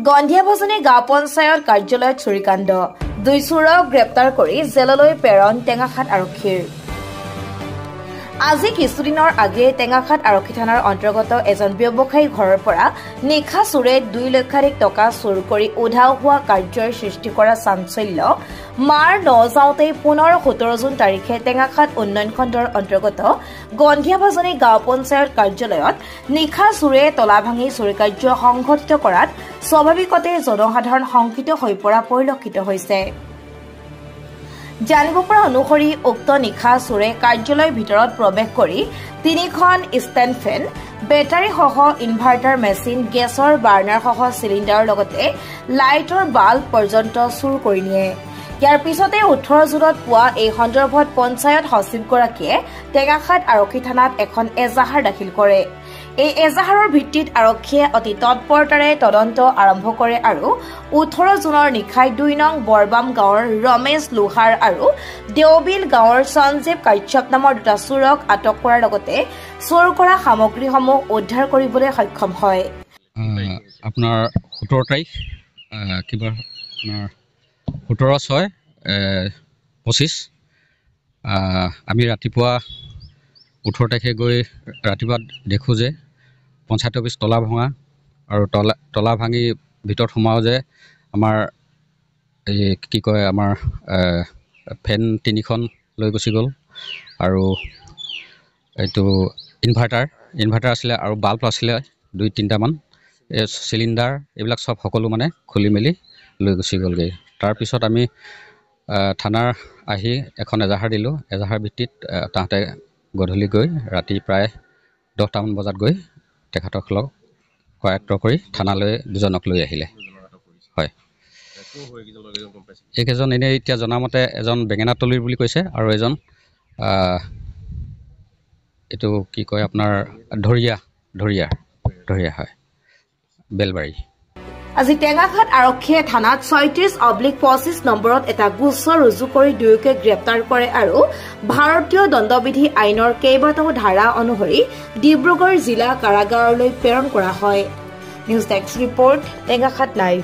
গন্ধিয়াভজনী গাঁও পঞ্চায়ত কাৰ্যালয়ত চুৰিকাণ্ড 2 চোৰক গ্ৰেপ্তাৰ কৰি জেললৈ প্ৰেৰণ টেঙাখাত আৰক্ষীৰ আজি কিছুদিনৰ আগে টেঙাখাত আৰক্ষী থানাৰ অন্তৰ্গত এজন ব্যৱসায়ী ঘৰৰ পৰা নিখা চোৰে 2 লক্ষাধিক টকা চুৰ কৰি উধাও হোৱা কাৰ্যৰ সৃষ্টি কৰা চাঞ্চল্য মাৰ নজাওঁতে পুনৰ 17 জুন তাৰিখে টেঙাখাত উন্নয়ন খণ্ডৰ অন্তৰ্গত গন্ধিয়াভজনী গাঁও পঞ্চায়ত কাৰ্যালয়ত নিখা চোৰে তলা ভাঙি চুৰি কাৰ্য সংঘটিত কৰাত স্বাভাৱিকতে জনসাধাৰণ শংকিত হৈ পৰা পৰিলক্ষিত হৈছে। জানিব পৰা অনুসৰি উক্ত নিশা চোৰে কাৰ্যালয়ৰ ভিতৰত প্ৰৱেশ কৰি 3খন ষ্টেণ্ড ফেন বেটাৰী সহ ইনভাৰ্টাৰ মেচিন গেছৰ বাৰ্ণাৰ সহ চিলিণ্ডাৰৰ লগতে লাইটৰ বাল্ব পৰ্যন্ত চুৰ কৰি নিয়ে। ইয়াৰ পিছতে 18 জুনত পুৱা এই সন্দৰ্ভত পঞ্চায়ত সচিবগৰাকীয়ে টেঙাখাত আৰক্ষী থানাত এখন এজাহাৰ দাখিল কৰে। এই এজাহাৰৰ ভিত্তিত আৰক্ষীয়ে অতি তৎপৰতাৰে তদন্ত আৰম্ভ কৰে আৰু 18 জুনৰ নিশাই 2 নং বৰবাম গাঁৱৰ ৰমেশ লোহাৰ আৰু দেওবিল গাঁৱৰ সঞ্জীৱ কাশ্যপ নামৰ 2টা চোৰক আটক কৰাৰ লগতে চুৰ কৰা সামগ্ৰীসমূহ উদ্ধাৰ কৰিবলৈ সক্ষম হয়। আপোনাৰ 17 তাৰিখ কিবা আপোনাৰ 17/6/25 আমি ৰাতিপুৱা 18 তাৰিখে গৈ ৰাতিপুৱা দেখোঁ যে পঞ্চায়ত অফিচ তলা ভঙা আৰু তলা ভাঙি ভিতৰত সোমাও যে আমাৰ এই কি কয় আমাৰ ফেন 3খন লৈ গুচি গ'ল আৰু এইটো ইনভাৰ্টাৰ আছিলে আৰু বাল্ব আছিলে 2-3টামান চিলিণ্ডাৰ এইবিলাক চব সকলো মানে খুলি মেলি লৈ গুচি গ'লগৈ। তাৰপিছত আমি থানাৰ আহি এখন এজাহাৰ দিলোঁ। এজাহাৰ ভিত্তিত তাহাঁতে গধূলি গৈ ৰাতি প্ৰায় 10টামান বজাত গৈ তেখেতসকলক কৰায়ত্ব কৰি থানালৈ 2জনক লৈ আহিলে। হয়, এইকেইজন এনেই এতিয়া জনামতে এজন বেঙেনাতলিৰ বুলি কৈছে আৰু এজন এইটো কি কয় আপোনাৰ ধৰিয়া হয় বেলবাৰী। আজি টেঙাখাত আৰক্ষীয়ে থানাত 36/25 নম্বৰত এটা গোচৰ ৰুজু কৰি দুয়োকে গ্ৰেপ্তাৰ কৰে আৰু ভাৰতীয় দণ্ডবিধি আইনৰ কেইবাটাও ধাৰা অনুসৰি ডিব্ৰুগড় জিলা কাৰাগাৰলৈ প্ৰেৰণ কৰা হয়। News desk report Tengakhat live.